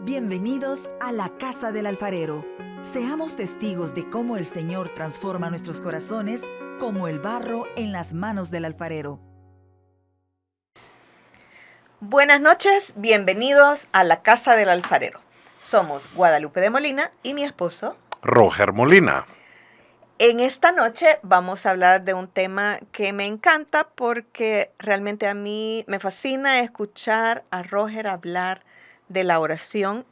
Bienvenidos a la Casa del Alfarero. Seamos testigos de cómo el Señor transforma nuestros corazones como el barro en las manos del alfarero. Buenas noches, bienvenidos a la Casa del Alfarero. Somos Guadalupe de Molina y mi esposo Roger Molina. En esta noche vamos a hablar de un tema que me encanta porque realmente a mí me fascina escuchar a Roger hablar de la oración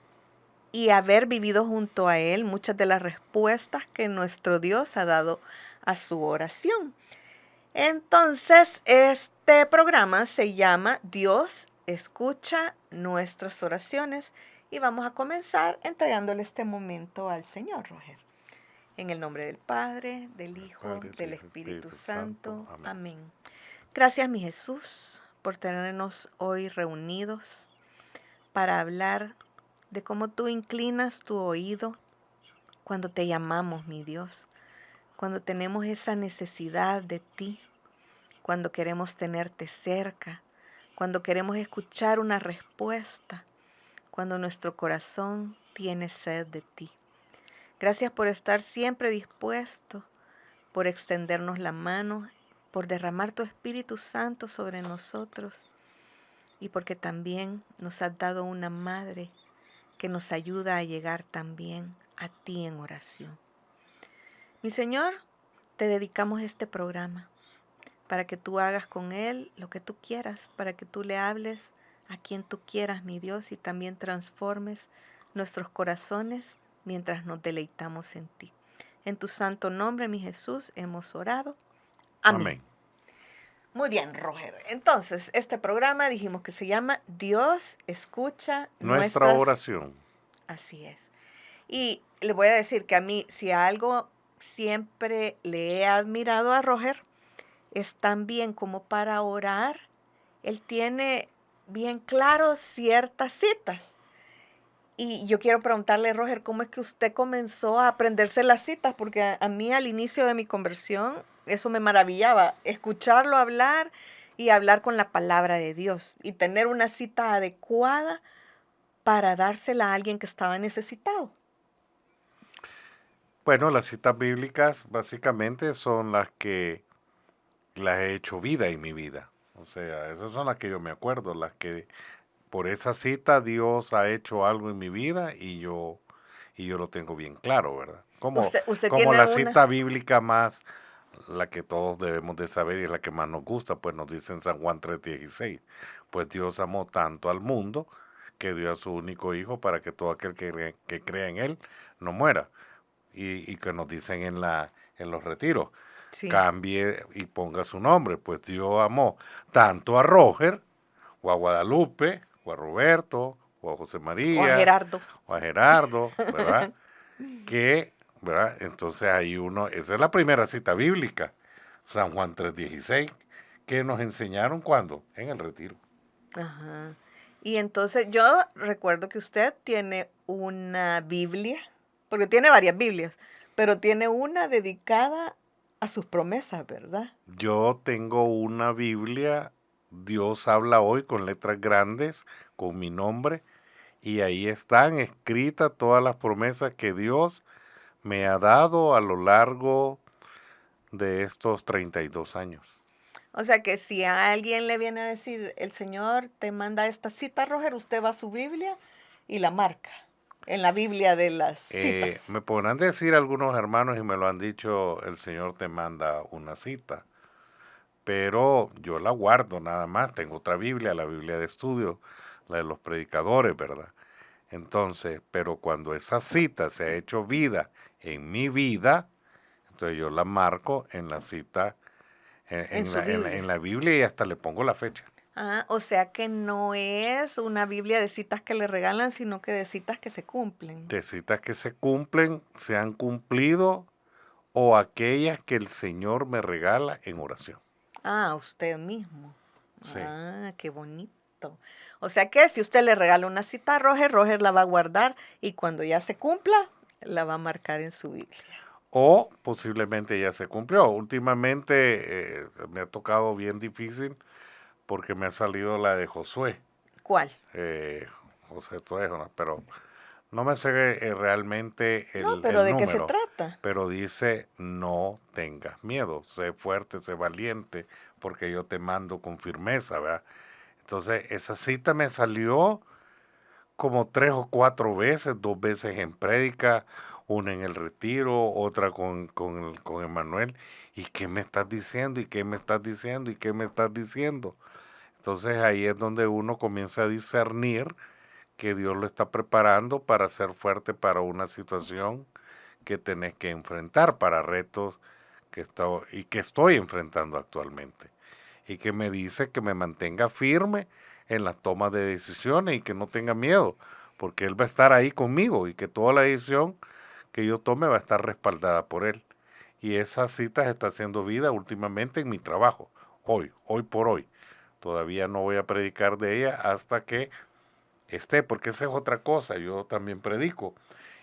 y haber vivido junto a él muchas de las respuestas que nuestro Dios ha dado a su oración. Entonces, este programa se llama Dios escucha nuestras oraciones y vamos a comenzar entregándole este momento al Señor, Roger. En el nombre del Padre, del Hijo, del Espíritu Santo. Amén. Gracias, mi Jesús, por tenernos hoy reunidos para hablar de cómo tú inclinas tu oído cuando te llamamos, mi Dios, cuando tenemos esa necesidad de ti, cuando queremos tenerte cerca, cuando queremos escuchar una respuesta, cuando nuestro corazón tiene sed de ti. Gracias por estar siempre dispuesto, por extendernos la mano, por derramar tu Espíritu Santo sobre nosotros y porque también nos has dado una madre que nos ayuda a llegar también a ti en oración. Mi Señor, te dedicamos este programa para que tú hagas con él lo que tú quieras, para que tú le hables a quien tú quieras, mi Dios, y también transformes nuestros corazones mientras nos deleitamos en ti. En tu santo nombre, mi Jesús, hemos orado. Amén. Amén. Muy bien, Roger. Entonces, este programa dijimos que se llama Dios escucha Nuestra oración. Así es. Y le voy a decir que a mí, si algo siempre le he admirado a Roger, es también como para orar, él tiene bien claro ciertas citas. Y yo quiero preguntarle, Roger, ¿cómo es que usted comenzó a aprenderse las citas? Porque a mí al inicio de mi conversión eso me maravillaba, escucharlo hablar y hablar con la palabra de Dios y tener una cita adecuada para dársela a alguien que estaba necesitado. Bueno, las citas bíblicas básicamente son las que las he hecho vida en mi vida. O sea, esas son las que yo me acuerdo, las que por esa cita Dios ha hecho algo en mi vida y yo lo tengo bien claro, ¿verdad? Usted Como tiene la una... cita bíblica más, la que todos debemos de saber y es la que más nos gusta, pues nos dice en San Juan 3:16, pues Dios amó tanto al mundo que dio a su único hijo para que todo aquel que crea en él no muera. Y que nos dicen en los retiros, Sí. cambie y ponga su nombre, pues Dios amó tanto a Roger, o a Guadalupe, o a Roberto, o a José María, o a Gerardo, ¿verdad? ¿verdad? Entonces ahí esa es la primera cita bíblica, San Juan 3:16, que nos enseñaron cuando, en el retiro. Ajá. Y entonces yo recuerdo que usted tiene una Biblia, porque tiene varias Biblias, pero tiene una dedicada a sus promesas, ¿verdad? Yo tengo una Biblia, Dios habla hoy con letras grandes, con mi nombre, y ahí están escritas todas las promesas que Dios me ha dado a lo largo de estos 32 años. O sea que si a alguien le viene a decir, el Señor te manda esta cita, Roger, usted va a su Biblia y la marca en la Biblia de las citas. Me podrán decir algunos hermanos y me lo han dicho, el Señor te manda una cita, pero yo la guardo nada más. Tengo otra Biblia, la Biblia de estudio, la de los predicadores, ¿verdad? Entonces, pero cuando esa cita se ha hecho vida en mi vida, entonces yo la marco en la cita, en la Biblia y hasta le pongo la fecha. Ah, o sea que no es una Biblia de citas que le regalan, sino que de citas que se cumplen. De citas que se cumplen, se han cumplido, o aquellas que el Señor me regala en oración. Ah, usted mismo. Sí. Ah, qué bonito. O sea que si usted le regala una cita a Roger, Roger la va a guardar y cuando ya se cumpla, la va a marcar en su Biblia. O posiblemente ya se cumplió. Últimamente me ha tocado bien difícil porque me ha salido la de Josué. ¿Cuál? José Truejo, pero no me sé realmente No, el, pero el ¿de qué se número, trata? pero dice, no tengas miedo, sé fuerte, sé valiente, porque yo te mando con firmeza, ¿verdad? Entonces, esa cita me salió como 3 o 4 veces, 2 veces en prédica, una en el retiro, otra con Emanuel. ¿Y qué me estás diciendo? ¿Y qué me estás diciendo? ¿Y qué me estás diciendo? Entonces ahí es donde uno comienza a discernir que Dios lo está preparando para ser fuerte para una situación que tenés que enfrentar, para retos que estoy enfrentando actualmente. Y que me dice que me mantenga firme en la toma de decisiones y que no tenga miedo, porque Él va a estar ahí conmigo y que toda la decisión que yo tome va a estar respaldada por Él. Y esa cita está haciendo vida últimamente en mi trabajo, hoy por hoy. Todavía no voy a predicar de ella hasta que esté, porque esa es otra cosa, yo también predico.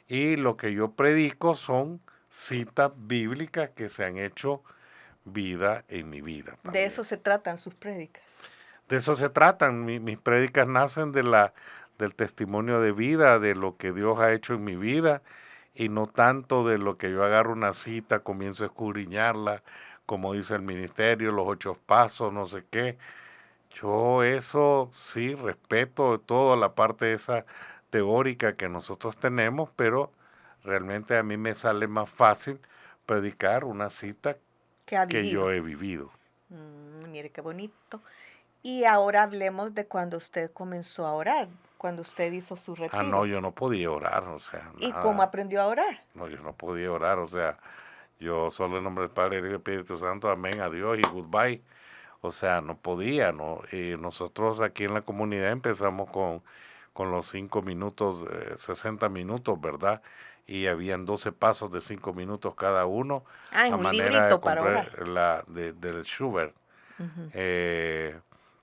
Y lo que yo predico son citas bíblicas que se han hecho vida en mi vida De también. eso se tratan sus prédicas. De eso se tratan, mis prédicas nacen del testimonio de vida, de lo que Dios ha hecho en mi vida, y no tanto de lo que yo agarro una cita, comienzo a escudriñarla, como dice el ministerio, los 8 pasos, no sé qué. Yo eso sí respeto toda la parte esa teórica que nosotros tenemos, pero realmente a mí me sale más fácil predicar una cita Que ha que yo vivido. he vivido. Mire qué bonito. Y ahora hablemos de cuando usted comenzó a orar, cuando usted hizo su Ah, no, retiro. yo no podía orar, o sea, ¿Y cómo nada. aprendió a orar? No, yo no podía orar, o sea, yo solo en nombre del Padre y del Espíritu Santo, amén, adiós y goodbye. O sea, no podía, ¿no? Y nosotros aquí en la comunidad empezamos con los 5 minutos, 60 minutos, ¿verdad? Y habían 12 pasos de 5 minutos cada uno, Ah, en a un manera de librito para orar. comprar del Schubert. Ujú. Eh,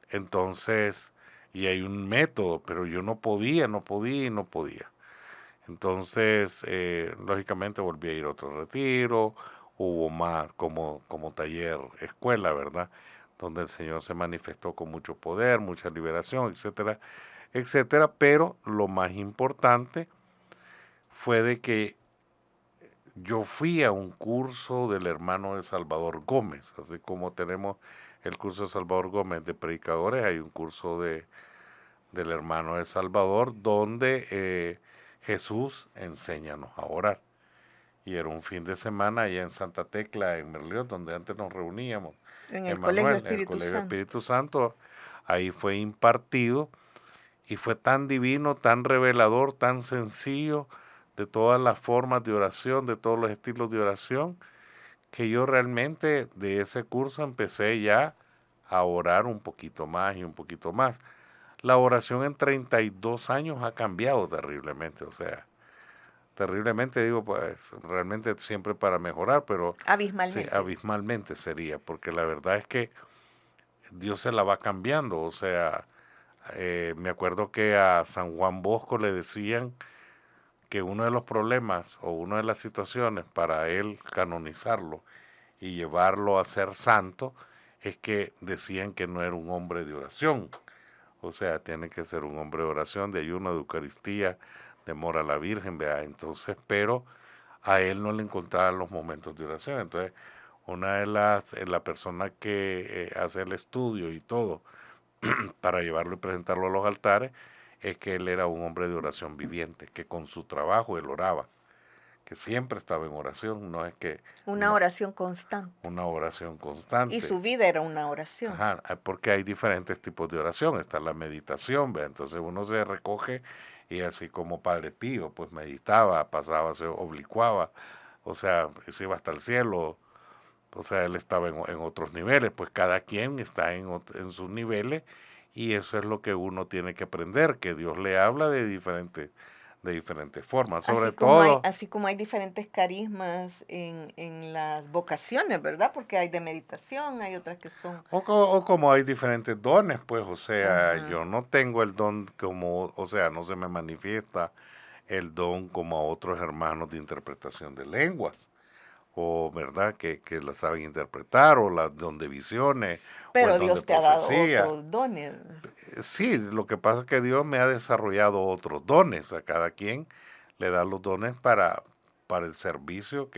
entonces, y hay un método, pero yo no podía, no podía y no podía. Entonces, lógicamente volví a ir a otro retiro, hubo más como taller, escuela, ¿verdad? Donde el Señor se manifestó con mucho poder, mucha liberación, etcétera, etcétera. Pero lo más importante fue de que yo fui a un curso del hermano de Salvador Gómez, así como tenemos el curso de Salvador Gómez de predicadores, hay un curso del hermano de Salvador donde Jesús enséñanos a orar. Y era un fin de semana allá en Santa Tecla, en Merliot, donde antes nos reuníamos. En el Colegio Emanuel, el Espíritu Colegio Santo. Espíritu Santo, ahí fue impartido y fue tan divino, tan revelador, tan sencillo de todas las formas de oración, de todos los estilos de oración, que yo realmente de ese curso empecé ya a orar un poquito más y un poquito más. La oración en 32 años ha cambiado terriblemente, o sea, terriblemente digo, pues realmente siempre para mejorar, pero sí, Abismalmente. abismalmente sería, porque la verdad es que Dios se la va cambiando, o sea, me acuerdo que a San Juan Bosco le decían que uno de los problemas o una de las situaciones para él canonizarlo y llevarlo a ser santo es que decían que no era un hombre de oración. O sea, tiene que ser un hombre de oración, de ayuno, de Eucaristía, de amor a la Virgen, ¿vea? Entonces, pero a él no le encontraban los momentos de oración. Entonces, una de la persona que hace el estudio y todo para llevarlo y presentarlo a los altares, es que él era un hombre de oración viviente, que con su trabajo él oraba, que siempre estaba en oración, no es que Una no, oración constante. una oración Y constante. su vida era una oración. Ajá, porque hay diferentes tipos de oración, está la meditación, ¿ve? Entonces uno se recoge y así como Padre Pío, pues meditaba, pasaba, se oblicuaba, o sea, se iba hasta el cielo, o sea, él estaba en otros niveles, pues cada quien está en sus niveles y eso es lo que uno tiene que aprender, que Dios le habla de diferentes formas, sobre todo. Así como hay diferentes carismas en las vocaciones, ¿verdad? Porque hay de meditación, hay otras que son... O como hay diferentes dones, pues, o sea, Ajá. yo no tengo el don como, o sea, no se me manifiesta el don como a otros hermanos de interpretación de lenguas. o verdad que las saben interpretar, o las don de visiones, o el Pero don de Dios te ha dado profecía. otros dones. Sí, lo que pasa es que Dios me ha desarrollado otros dones. A cada quien le da los dones para el servicio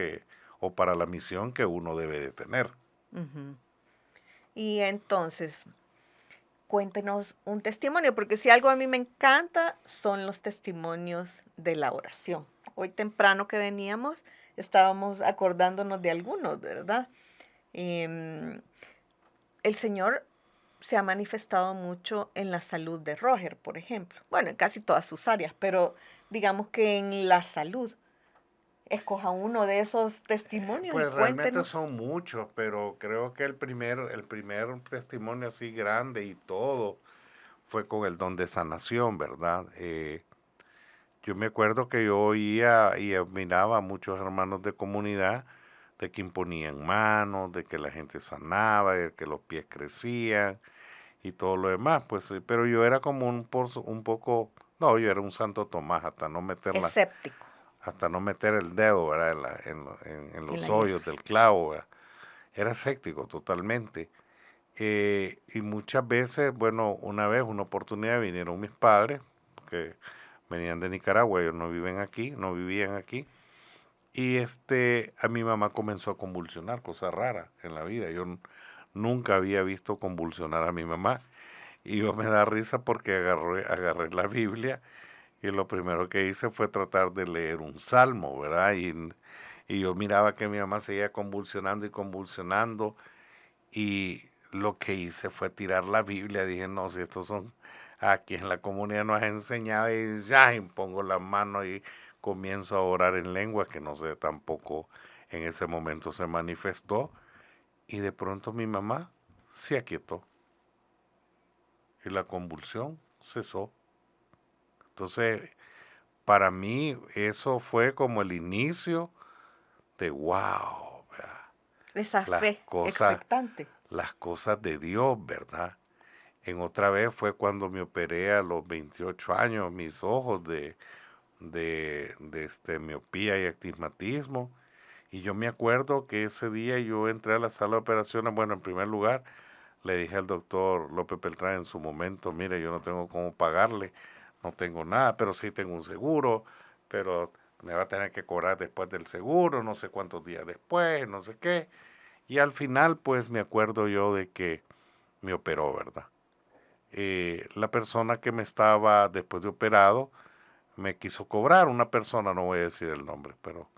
o para la misión que uno debe de tener. Ujú. Y entonces, cuéntenos un testimonio, porque si algo a mí me encanta son los testimonios de la oración. Hoy temprano que veníamos, estábamos acordándonos de algunos, ¿verdad? Em, el Señor se ha manifestado mucho en la salud de Roger, por ejemplo. Bueno, en casi todas sus áreas, pero digamos que en la salud. Escoja uno de esos testimonios y Pues realmente cuéntenos. son muchos, pero creo que el primer testimonio así grande y todo fue con el don de sanación, ¿verdad? Yo me acuerdo que yo oía y admiraba a muchos hermanos de comunidad de que imponían manos, de que la gente sanaba, de que los pies crecían y todo lo demás, pues sí, pero yo era como un poco, no, yo era un Santo Tomás Escéptico hasta no meter el dedo, ¿verdad? En en los la hoyos llaga. del clavo, ¿verdad? Era escéptico totalmente. Y muchas veces, bueno, una oportunidad vinieron mis padres, que venían de Nicaragua, ellos no viven aquí, no vivían aquí, y a mi mamá comenzó a convulsionar, cosa rara en la vida. Yo nunca había visto convulsionar a mi mamá, y yo me da risa porque agarré la Biblia, y lo primero que hice fue tratar de leer un salmo, ¿verdad? Y yo miraba que mi mamá seguía convulsionando y convulsionando, y lo que hice fue tirar la Biblia. Dije, no, si estos son, aquí en la comunidad nos ha enseñado, y ya impongo las manos y comienzo a orar en lengua, que no sé, tampoco en ese momento se manifestó, y de pronto mi mamá se aquietó y la convulsión cesó. Entonces, para mí eso fue como el inicio de wow, ¿verdad? Esa las fe cosas, expectante. las cosas de Dios, ¿verdad? En otra vez fue cuando me operé a los 28 años mis ojos de miopía y astigmatismo. Y yo me acuerdo que ese día yo entré a la sala de operaciones. Bueno, en primer lugar, le dije al doctor López Beltrán en su momento, mire, yo no tengo cómo pagarle, no tengo nada, pero sí tengo un seguro, pero me va a tener que cobrar después del seguro, no sé cuántos días después, no sé qué. Y al final, pues me acuerdo yo de que me operó, ¿verdad? La persona que me estaba después de operado me quiso cobrar, una persona, no voy a decir el nombre, pero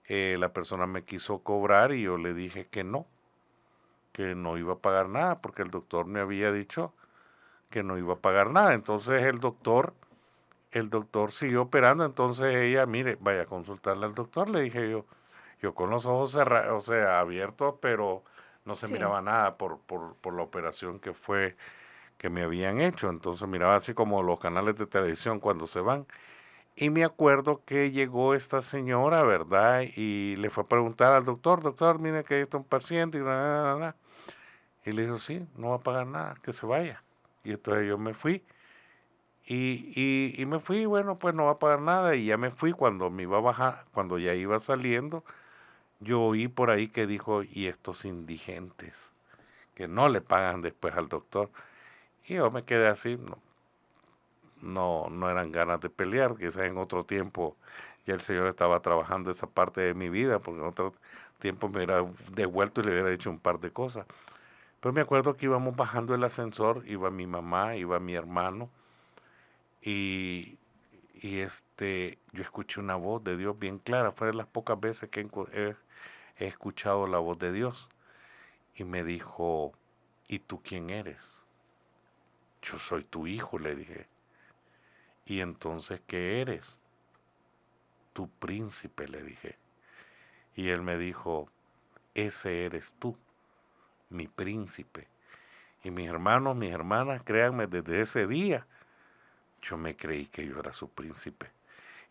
la persona me quiso cobrar y yo le dije que no iba a pagar nada, porque el doctor me había dicho que no iba a pagar nada. Entonces el doctor siguió operando, entonces ella, mire, vaya a consultarle al doctor, le dije yo con los ojos cerrados, o sea, abiertos, pero no se Sí. miraba nada por la operación que me habían hecho. Entonces miraba así como los canales de televisión cuando se van. Y me acuerdo que llegó esta señora, ¿verdad? Y le fue a preguntar al doctor, doctor, mire que ahí está un paciente. Y le dijo, sí, no va a pagar nada, que se vaya. Y entonces yo me fui. Y me fui, bueno, pues no va a pagar nada. Y ya me fui cuando me iba a bajar, cuando ya iba saliendo. Yo oí por ahí que dijo, y estos indigentes, que no le pagan después al doctor. Y yo me quedé así, no eran ganas de pelear, quizás en otro tiempo ya el Señor estaba trabajando esa parte de mi vida, porque en otro tiempo me hubiera devuelto y le hubiera dicho un par de cosas. Pero me acuerdo que íbamos bajando el ascensor, iba mi mamá, iba mi hermano, y, yo escuché una voz de Dios bien clara, fue de las pocas veces que he escuchado la voz de Dios, y me dijo, ¿y tú quién eres? Yo soy tu hijo, le dije. ¿Y entonces qué eres? Tu príncipe, le dije. Y él me dijo, ese eres tú, mi príncipe. Y mis hermanos, mis hermanas, créanme, desde ese día yo me creí que yo era su príncipe.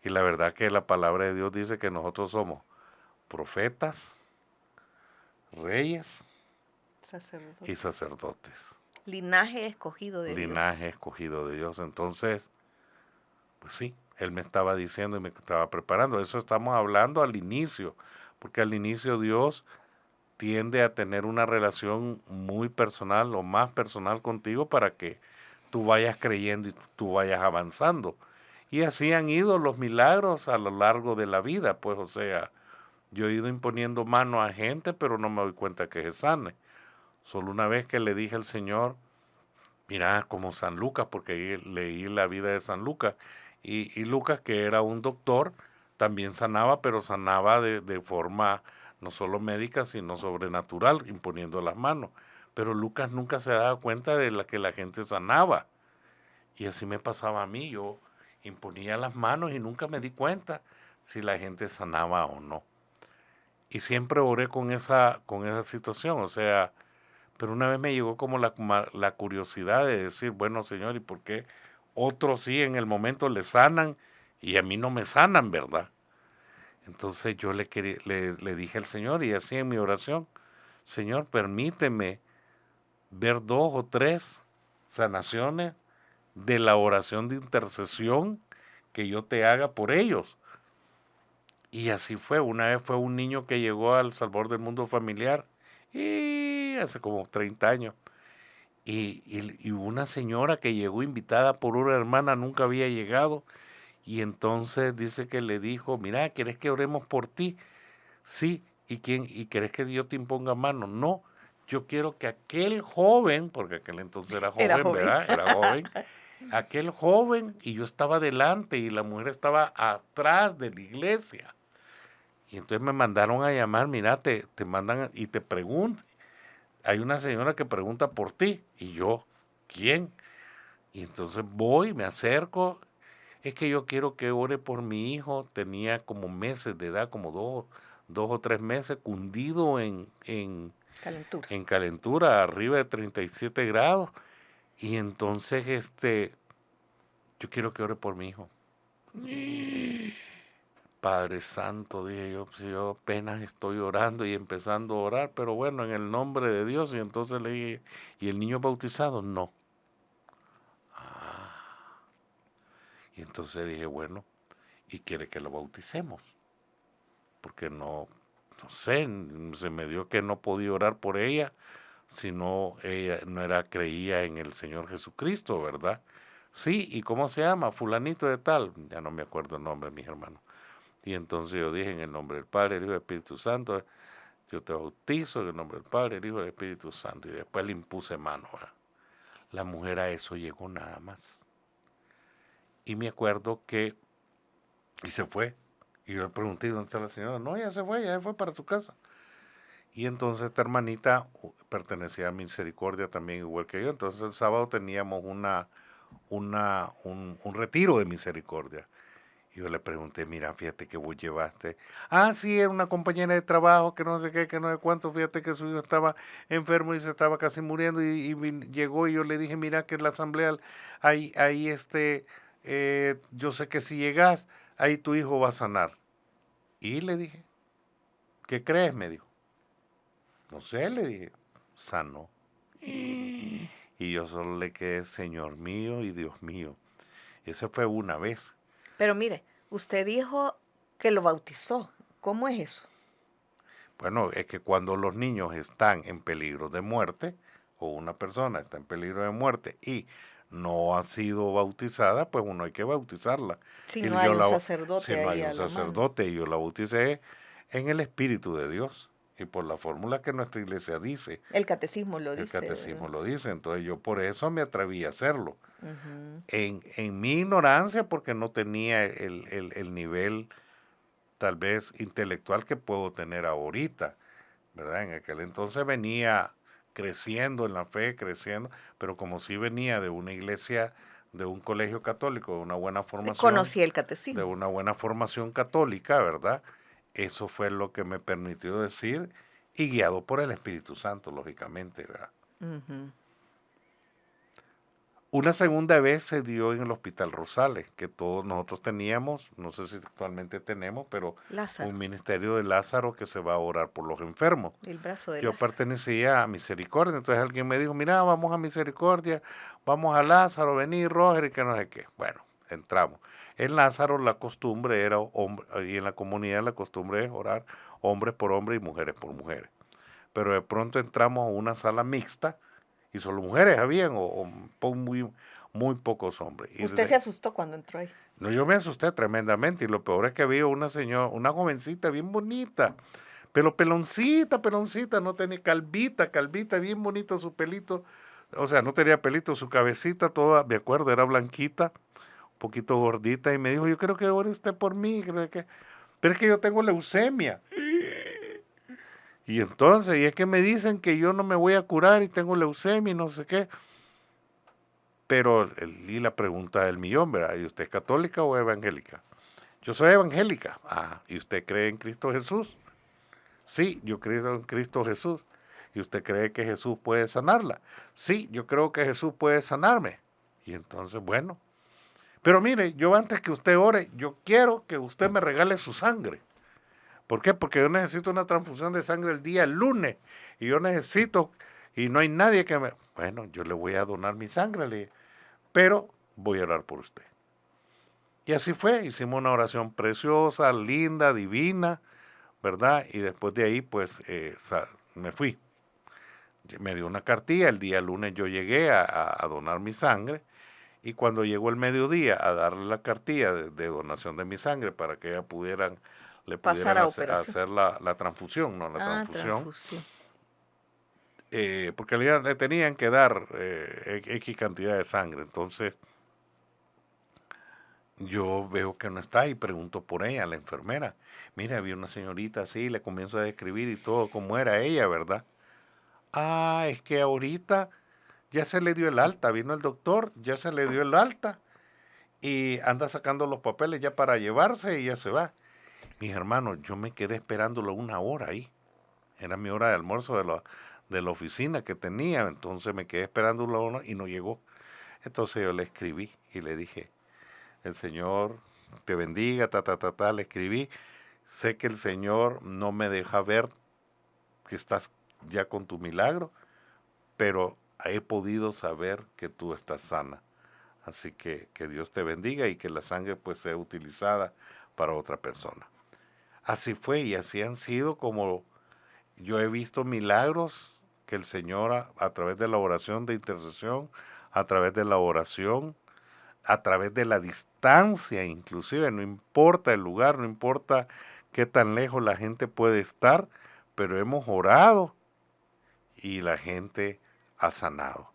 Y la verdad que la palabra de Dios dice que nosotros somos profetas, reyes y Sacerdote. sacerdotes. Linaje escogido de Linaje Dios. escogido de Dios. Entonces, pues sí, él me estaba diciendo y me estaba preparando. Eso estamos hablando al inicio, porque al inicio Dios tiende a tener una relación muy personal o más personal contigo para que tú vayas creyendo y tú vayas avanzando. Y así han ido los milagros a lo largo de la vida, pues o sea, yo he ido imponiendo mano a gente, pero no me doy cuenta que se sane. Solo una vez que le dije al Señor, mira, como San Lucas, porque leí la vida de San Lucas, y Lucas, que era un doctor, también sanaba, pero sanaba de forma no solo médica, sino sobrenatural, imponiendo las manos. Pero Lucas nunca se daba cuenta de que la gente sanaba. Y así me pasaba a mí, yo imponía las manos y nunca me di cuenta si la gente sanaba o no. Y siempre oré con esa situación, o sea, pero una vez me llegó como la curiosidad de decir, bueno, Señor, ¿y por qué otros sí en el momento le sanan y a mí no me sanan, verdad? Entonces yo le dije al Señor y así en mi oración, Señor, permíteme ver 2 o 3 sanaciones de la oración de intercesión que yo te haga por ellos. Y así fue. Una vez fue un niño que llegó al Salvador del Mundo Familiar y hace como 30 años. Y una señora que llegó invitada por una hermana nunca había llegado. Y entonces dice que le dijo, mira, ¿querés que oremos por ti? Sí. ¿Y querés que Dios te imponga mano? No. Yo quiero que aquel joven, porque aquel entonces era Era joven, joven. ¿verdad? Era joven. Aquel joven, y yo estaba delante y la mujer estaba atrás de la iglesia. Y entonces me mandaron a llamar, mira, te mandan y te preguntan. Hay una señora que pregunta por ti. Y yo, ¿quién? Y entonces voy, me acerco. Es que yo quiero que ore por mi hijo. Tenía como meses de edad, como 2 o 3 meses, cundido Calentura. en calentura, arriba de 37 grados. Y entonces, yo quiero que ore por mi hijo. Padre Santo, dije yo, pues yo apenas estoy orando y empezando a orar, pero bueno, en el nombre de Dios. Y entonces le dije, ¿y el niño bautizado? No. Ah. Y entonces dije, bueno, ¿y quiere que lo bauticemos? Porque no sé, se me dio que no podía orar por ella, si no ella creía en el Señor Jesucristo, ¿verdad? Sí, ¿y cómo se llama? Fulanito de tal, ya no me acuerdo el nombre, mis hermanos. Y entonces yo dije, en el nombre del Padre, el Hijo y el Espíritu Santo, yo te bautizo en el nombre del Padre, el Hijo y el Espíritu Santo. Y después le impuse mano, ¿verdad? La mujer a eso llegó nada más. Y me acuerdo que, y se fue. Y yo le pregunté, ¿dónde está la señora? No, ya se fue para su casa. Y entonces esta hermanita pertenecía a Misericordia también, igual que yo. Entonces el sábado teníamos un retiro de Misericordia. Y yo le pregunté, mira, fíjate que vos llevaste. Ah, sí, era una compañera de trabajo que no sé qué, que no sé cuánto. Fíjate que su hijo estaba enfermo y se estaba casi muriendo. Y llegó y yo le dije, mira, que en la asamblea, ahí yo sé que si llegas, ahí tu hijo va a sanar. Y le dije, ¿qué crees? Me dijo. No sé, le dije, sanó. Y yo solo le quedé, Señor mío y Dios mío. Esa fue una vez. Pero mire, usted dijo que lo bautizó. ¿Cómo es eso? Bueno, es que cuando los niños están en peligro de muerte, o una persona está en peligro de muerte y no ha sido bautizada, pues uno hay que bautizarla. Si Y no hay un si sacerdote no ahí hay un a la mano. sacerdote, y yo la bauticé en el Espíritu de Dios y por la fórmula que nuestra iglesia dice. El catecismo lo El dice. catecismo lo dice, entonces yo por eso me atreví a hacerlo. Ujú. En mi ignorancia, porque no tenía el nivel tal vez intelectual que puedo tener ahorita, ¿verdad? En aquel entonces venía creciendo en la fe, creciendo, pero como si venía de una iglesia, de un colegio católico, de una buena formación, Conocí el de catecismo. una buena formación católica, ¿verdad? Eso fue lo que me permitió decir, y guiado por el Espíritu Santo, lógicamente, ¿verdad? Ujú. Una segunda vez se dio en el Hospital Rosales, que todos nosotros teníamos, no sé si actualmente tenemos, pero Lázaro, un ministerio de Lázaro que se va a orar por los enfermos. el brazo de Yo Lázaro. pertenecía a Misericordia, entonces alguien me dijo, mira, vamos a Misericordia, vamos a Lázaro, vení, Roger, y que no sé qué. Bueno, entramos. En Lázaro la costumbre era, y en la comunidad la costumbre es orar hombres por hombres y mujeres por mujeres. Pero de pronto entramos a una sala mixta y solo mujeres habían, muy pocos hombres. ¿Usted se asustó cuando entró ahí? No, yo me asusté tremendamente y lo peor es que había una señora, una jovencita bien bonita, pero peloncita, no tenía calvita, bien bonito su pelito, o sea, no tenía pelito, su cabecita toda, me acuerdo, era blanquita, un poquito gordita y me dijo, yo creo que ore usted por mí, pero es que yo tengo leucemia. Y entonces, y es que me dicen que yo no me voy a curar y tengo leucemia y no sé qué. Pero, y la pregunta del millón, ¿verdad? ¿Y usted es católica o evangélica? Yo soy evangélica. Ah, ¿y usted cree en Cristo Jesús? Sí, yo creo en Cristo Jesús. ¿Y usted cree que Jesús puede sanarla? Sí, yo creo que Jesús puede sanarme. Y entonces, bueno. Pero mire, yo antes que usted ore, yo quiero que usted me regale su sangre. ¿Por qué? Porque yo necesito una transfusión de sangre el día lunes. Y yo necesito, y no hay nadie que me... Bueno, yo le voy a donar mi sangre, pero voy a orar por usted. Y así fue, hicimos una oración preciosa, linda, divina, ¿verdad? Y después de ahí, pues, me fui. Me dio una cartilla, el día lunes yo llegué a donar mi sangre, y cuando llegó el mediodía a darle la cartilla de donación de mi sangre para que ella le pudieran hacer la transfusión, ¿no? La transfusión. Porque le tenían que dar X cantidad de sangre. Entonces, yo veo que no está y pregunto por ella, la enfermera. Mira, había una señorita así, le comienzo a describir y todo cómo era ella, ¿verdad? Ah, es que ahorita ya se le dio el alta, vino el doctor, ya se le dio el alta y anda sacando los papeles ya para llevarse y ya se va. Mis hermanos, yo me quedé esperándolo 1 hora ahí. Era mi hora de almuerzo de la oficina que tenía, entonces me quedé esperándolo 1 hora y no llegó. Entonces yo le escribí y le dije, el Señor te bendiga, le escribí, sé que el Señor no me deja ver que estás ya con tu milagro, pero he podido saber que tú estás sana. Así que Dios te bendiga y que la sangre pues sea utilizada para otra persona. Así fue y así han sido como yo he visto milagros que el Señor a través de la oración de intercesión, a través de la oración, a través de la distancia inclusive, no importa el lugar, no importa qué tan lejos la gente puede estar, pero hemos orado y la gente ha sanado.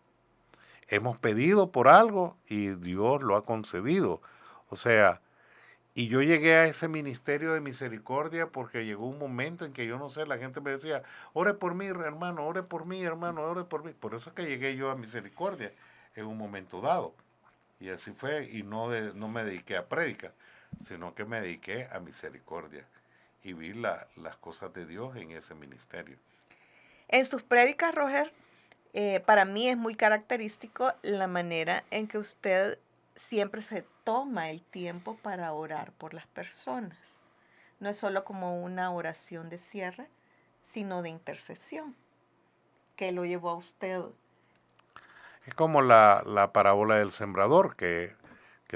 Hemos pedido por algo y Dios lo ha concedido. O sea, y yo llegué a ese ministerio de misericordia porque llegó un momento en que yo no sé, la gente me decía, ore por mí, hermano, ore por mí, hermano, ore por mí. Por eso es que llegué yo a misericordia en un momento dado. Y así fue, y no me dediqué a prédica, sino que me dediqué a misericordia. Y vi las cosas de Dios en ese ministerio. En sus prédicas, Roger, para mí es muy característico la manera en que usted siempre se toma el tiempo para orar por las personas. No es solo como una oración de cierre, sino de intercesión, que lo llevó a usted. Es como la parábola del sembrador, que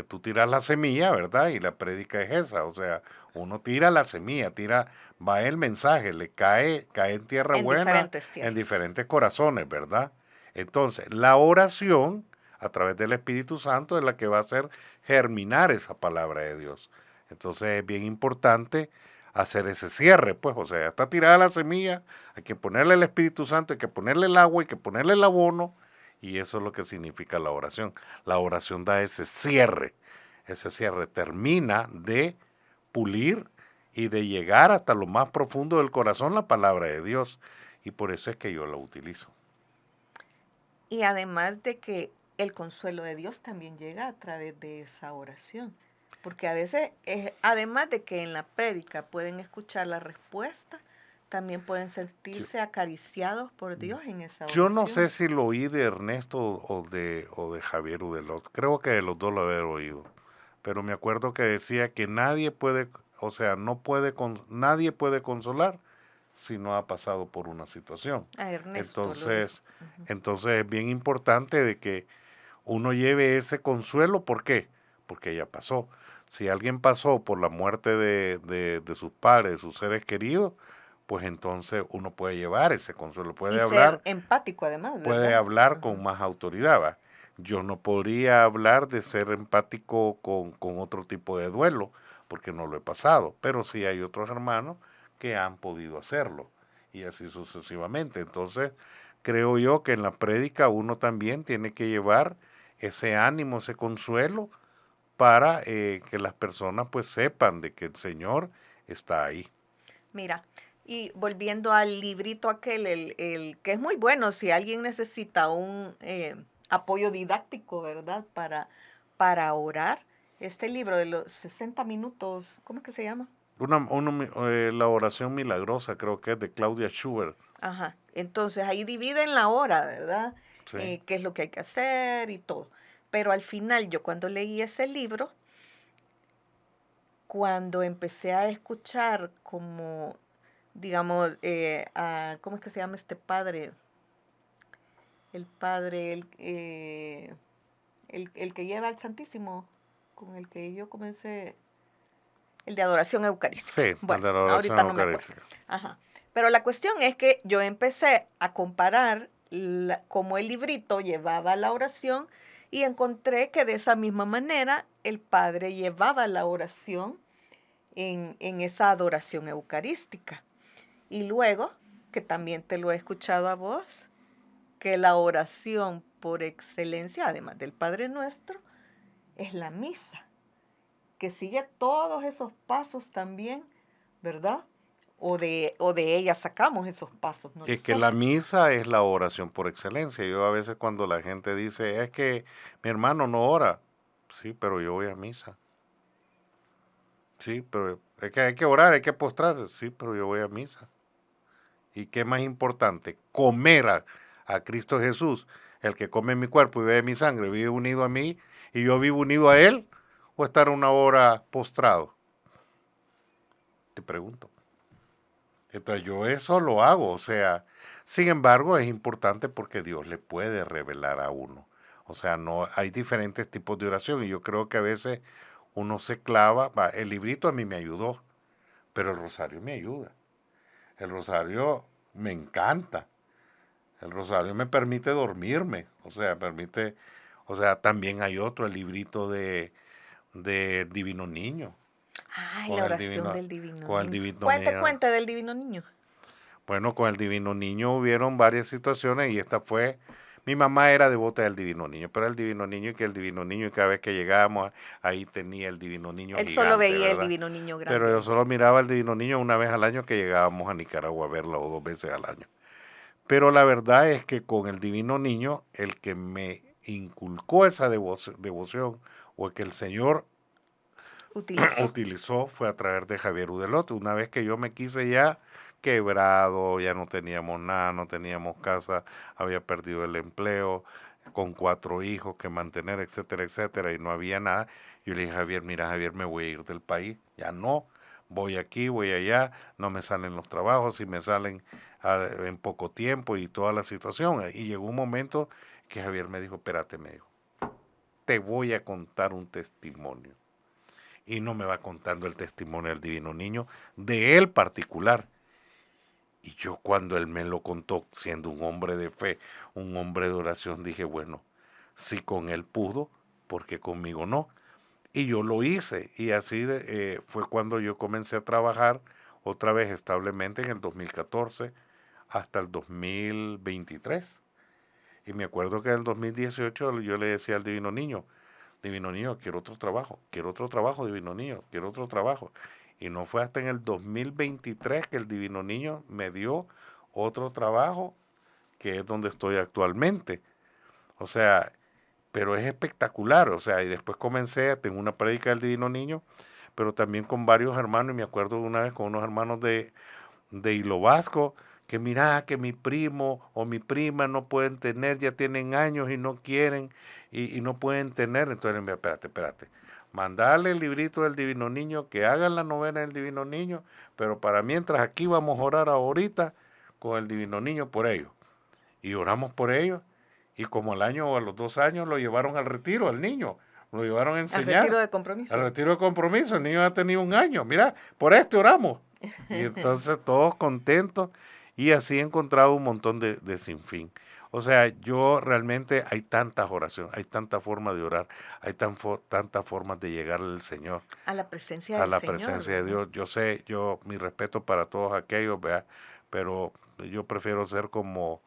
tú tiras la semilla, ¿verdad? Y la prédica es esa, o sea, uno tira la semilla, va el mensaje, le cae en tierra buena, en diferentes corazones, ¿verdad? Entonces, la oración a través del Espíritu Santo es la que va a hacer germinar esa palabra de Dios. Entonces es bien importante hacer ese cierre, pues, o sea, ya está tirada la semilla, hay que ponerle el Espíritu Santo, hay que ponerle el agua, hay que ponerle el abono, y eso es lo que significa la oración. La oración da ese cierre termina de pulir y de llegar hasta lo más profundo del corazón la palabra de Dios, y por eso es que yo la utilizo. Y además de que el consuelo de Dios también llega a través de esa oración. Porque a veces, además de que en la prédica pueden escuchar la respuesta, también pueden sentirse acariciados por Dios en esa oración. Yo no sé si lo oí de Ernesto o de Javier Udelot. Creo que de los dos lo haber oído. Pero me acuerdo que decía que nadie puede consolar si no ha pasado por una situación. Entonces es bien importante de que uno lleve ese consuelo. ¿Por qué? porque ya pasó. Si alguien pasó por la muerte de sus padres, de sus seres queridos, pues entonces uno puede llevar ese consuelo, Y ser empático además, puede ¿verdad? hablar Ajá. con más autoridad, ¿va? Yo no podría hablar de ser empático con otro tipo de duelo, porque no lo he pasado, pero sí hay otros hermanos que han podido hacerlo, y así sucesivamente. Entonces, creo yo que en la prédica uno también tiene que llevar ese ánimo, ese consuelo, para que las personas pues sepan de que el Señor está ahí. Mira, y volviendo al librito aquel, el que es muy bueno si alguien necesita un apoyo didáctico, ¿verdad? Para orar. Este libro de los 60 minutos, ¿cómo es que se llama? La oración milagrosa, creo que es de Claudia Schubert. Ajá. Entonces ahí dividen la hora, ¿verdad? Sí. Qué es lo que hay que hacer y todo. Pero al final, yo cuando leí ese libro, cuando empecé a escuchar como, digamos, ¿cómo es que se llama este padre? El padre, el que lleva al Santísimo, con el que yo comencé, el de adoración eucarística. Sí, el Bueno, de la oración ahorita no me acuerdo. eucarística. Ajá. Pero la cuestión es que yo empecé a comparar cómo el librito llevaba la oración y encontré que de esa misma manera el padre llevaba la oración en esa adoración eucarística. Y luego, que también te lo he escuchado a vos, que la oración por excelencia, además del Padre Nuestro, es la misa, que sigue todos esos pasos también, ¿verdad? O de ella sacamos esos pasos, no Es que la nosotros. misa es la oración por excelencia. Yo a veces cuando la gente dice, es que mi hermano no ora, sí, pero yo voy a misa. Sí, pero es que hay que orar, hay que postrarse, sí, pero yo voy a misa. ¿Y qué más importante? Comer a Cristo Jesús, el que come mi cuerpo y bebe mi sangre, vive unido a mí y yo vivo unido a Él, o estar una hora postrado. Te pregunto. Entonces yo eso lo hago, o sea, sin embargo es importante porque Dios le puede revelar a uno. O sea, no hay diferentes tipos de oración y yo creo que a veces uno se clava, el librito a mí me ayudó, pero el rosario me ayuda. El rosario me encanta. El rosario me permite dormirme, o sea, también hay otro, el librito de Divino Niño, Ay, con la el oración divino, del Divino con el Niño. divino Cuente, niño. cuente del Divino Niño. Bueno, con el Divino Niño hubieron varias situaciones y esta fue, mi mamá era devota del Divino Niño, pero el Divino Niño y que el Divino Niño y cada vez que llegábamos ahí tenía el Divino Niño Él solo gigante, veía el ¿verdad? Divino Niño Pero yo grande. solo miraba el Divino Niño una vez al año que llegábamos a Nicaragua a verlo o 2 veces al año. Pero la verdad es que con el Divino Niño, el que me inculcó esa devoción o el que el Señor Utilizó. utilizó fue a través de Javier Udelot. Una vez que yo me quise ya quebrado, ya no teníamos nada, no teníamos casa, había perdido el empleo, con 4 hijos que mantener, etcétera, etcétera, y no había nada. Yo le dije a Javier, mira Javier, me voy a ir del país, ya no, voy aquí, voy allá, no me salen los trabajos, y me salen en poco tiempo y toda la situación. Y llegó un momento que Javier me dijo, espérate, me dijo, te voy a contar un testimonio. Y no me va contando el testimonio del Divino Niño, de él particular. Y yo cuando él me lo contó, siendo un hombre de fe, un hombre de oración, dije, bueno, si con él pudo, porque conmigo no. Y yo lo hice, y así fue cuando yo comencé a trabajar otra vez establemente en el 2014 hasta el 2023. Y me acuerdo que en el 2018 yo le decía al Divino Niño, quiero otro trabajo, Divino Niño, quiero otro trabajo. Y no fue hasta en el 2023 que el Divino Niño me dio otro trabajo, que es donde estoy actualmente. O sea, pero es espectacular, o sea, y después tengo una prédica del Divino Niño, pero también con varios hermanos, y me acuerdo una vez con unos hermanos de Hilo Vasco, que mira, que mi primo o mi prima no pueden tener, ya tienen años y no quieren, y no pueden tener. Entonces me dijo, espérate, mandarle el librito del Divino Niño, que hagan la novena del Divino Niño, pero para mientras aquí vamos a orar ahorita con el Divino Niño por ellos. Y oramos por ellos, y como al año o a los 2 años lo llevaron al retiro, al niño, lo llevaron a Al enseñar. retiro de compromiso. Al retiro de compromiso, el niño ha tenido 1 año. Mira, por este oramos. Y entonces todos contentos y así he encontrado un montón de sinfín. O sea, yo realmente hay tantas oraciones, hay tantas formas de orar, hay tantas formas de llegar al Señor, A la presencia a del la Señor, presencia de ¿verdad? Dios. Yo sé, mi respeto para todos aquellos, ¿verdad? Pero yo prefiero ser como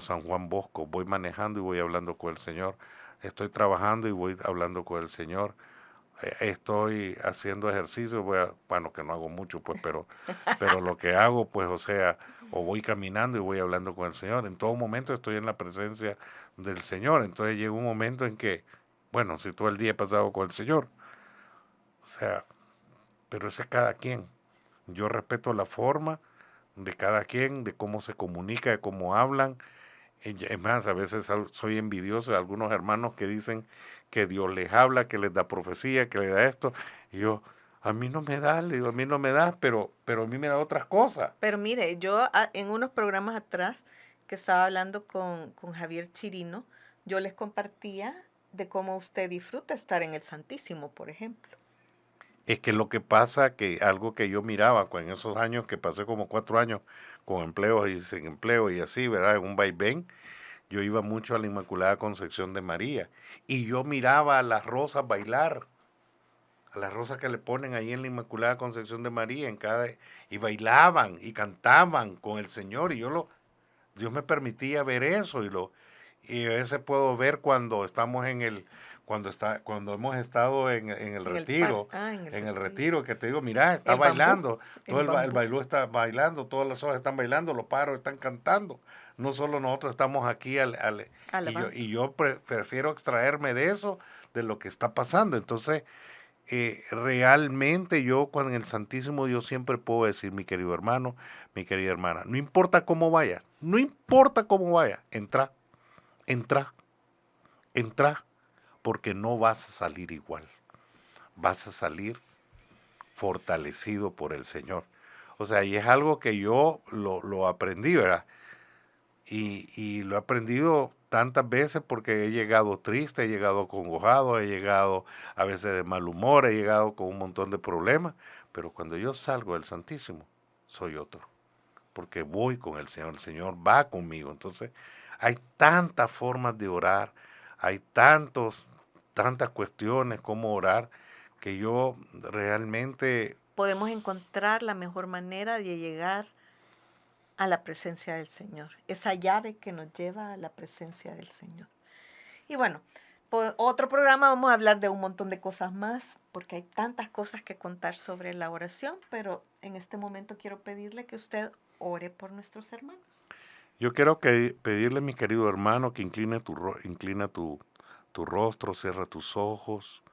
San Juan Bosco, voy manejando y voy hablando con el Señor, estoy trabajando y voy hablando con el Señor, estoy haciendo ejercicio, bueno, que no hago mucho, pues, pero lo que hago, pues, o sea, o voy caminando y voy hablando con el Señor. En todo momento estoy en la presencia del Señor. Entonces llega un momento en que, bueno, si todo el día he pasado con el Señor, o sea, pero ese es cada quien. Yo respeto la forma de cada quien, de cómo se comunica, de cómo hablan. Es más, a veces soy envidioso de algunos hermanos que dicen que Dios les habla, que les da profecía, que les da esto. Y yo, a mí no me da, le digo, a mí no me da, pero a mí me da otras cosas. Pero mire, yo en unos programas atrás que estaba hablando con Javier Chirino, yo les compartía de cómo usted disfruta estar en el Santísimo, por ejemplo. Es que lo que pasa, que algo que yo miraba en esos años, que pasé como 4 años con empleos y sin empleo y así, ¿verdad? En un vaivén, yo iba mucho a la Inmaculada Concepción de María y yo miraba a las rosas bailar, a las rosas que le ponen ahí en la Inmaculada Concepción de María, y bailaban y cantaban con el Señor, y Dios me permitía ver eso, y a veces puedo ver cuando estamos cuando hemos estado en el retiro, En el retiro, que te digo, mira, está El bambú, bailando, todo el el bambú. bailú está bailando, todas las hojas están bailando, los pájaros están cantando, no solo nosotros estamos aquí, Alabando. y yo prefiero extraerme de eso, de lo que está pasando. Entonces, realmente yo cuando en el Santísimo Dios siempre puedo decir, mi querido hermano, mi querida hermana, no importa cómo vaya, no importa cómo vaya, entra, entra, entra, porque no vas a salir igual, vas a salir fortalecido por el Señor. O sea, y es algo que yo lo aprendí, ¿verdad? Y lo he aprendido tantas veces porque he llegado triste, he llegado acongojado, he llegado a veces de mal humor, he llegado con un montón de problemas, pero cuando yo salgo del Santísimo, soy otro, porque voy con el Señor va conmigo. Entonces, hay tantas formas de orar, hay tantas cuestiones como orar, que yo realmente, Podemos encontrar la mejor manera de llegar a la presencia del Señor, esa llave que nos lleva a la presencia del Señor. Y bueno, por otro programa vamos a hablar de un montón de cosas más, porque hay tantas cosas que contar sobre la oración, pero en este momento quiero pedirle que usted ore por nuestros hermanos. yo quiero pedirle, mi querido hermano, que inclina tu rostro, cierra tus ojos,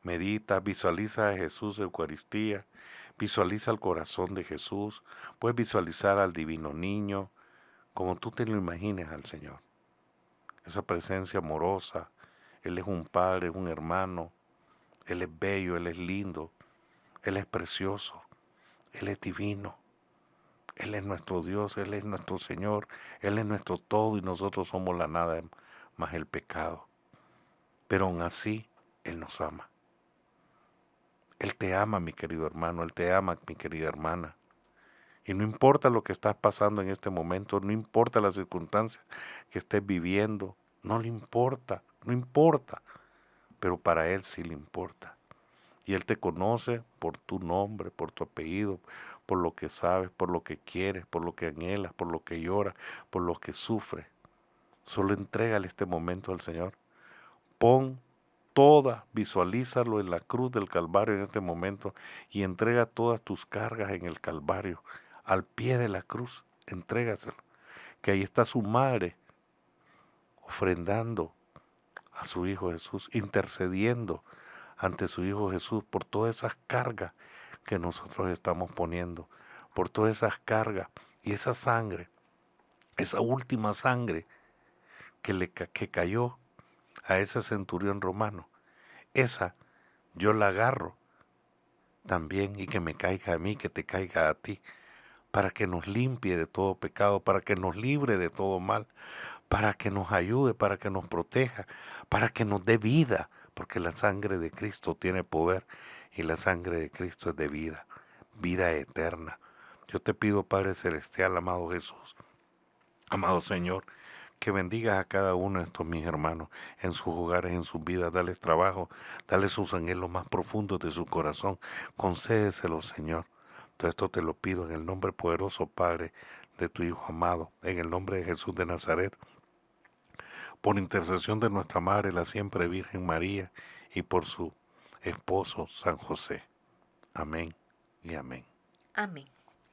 medita, visualiza a Jesús de Eucaristía, visualiza el corazón de Jesús, puedes visualizar al divino niño, como tú te lo imagines al Señor. Esa presencia amorosa, Él es un padre, es un hermano, Él es bello, Él es lindo, Él es precioso, Él es divino, Él es nuestro Dios, Él es nuestro Señor, Él es nuestro todo y nosotros somos la nada más el pecado. Pero aún así, Él nos ama. Él te ama, mi querido hermano, Él te ama, mi querida hermana. Y no importa lo que estás pasando en este momento, no importa las circunstancias que estés viviendo, no le importa, no importa, pero para Él sí le importa. Y Él te conoce por tu nombre, por tu apellido, por lo que sabes, por lo que quieres, por lo que anhelas, por lo que lloras, por lo que sufres. Solo entrégale este momento al Señor. Visualízalo en la cruz del Calvario en este momento y entrega todas tus cargas en el Calvario, al pie de la cruz, entrégaselo. Que ahí está su madre ofrendando a su Hijo Jesús, intercediendo ante su Hijo Jesús por todas esas cargas que nosotros estamos poniendo, por todas esas cargas y esa sangre, esa última sangre que cayó a ese centurión romano. Esa yo la agarro también y que me caiga a mí, que te caiga a ti, para que nos limpie de todo pecado, para que nos libre de todo mal, para que nos ayude, para que nos proteja, para que nos dé vida, porque la sangre de Cristo tiene poder y la sangre de Cristo es de vida, vida eterna. Yo te pido, Padre Celestial, amado Jesús, amado Señor, que bendigas a cada uno de estos mis hermanos en sus hogares, en sus vidas, dales trabajo, dales sus anhelos más profundos de su corazón, concédeselo, Señor. Todo esto te lo pido en el nombre poderoso, Padre, de tu Hijo amado, en el nombre de Jesús de Nazaret, por intercesión de nuestra Madre, la siempre Virgen María, y por su esposo, San José. Amén y amén. Amén.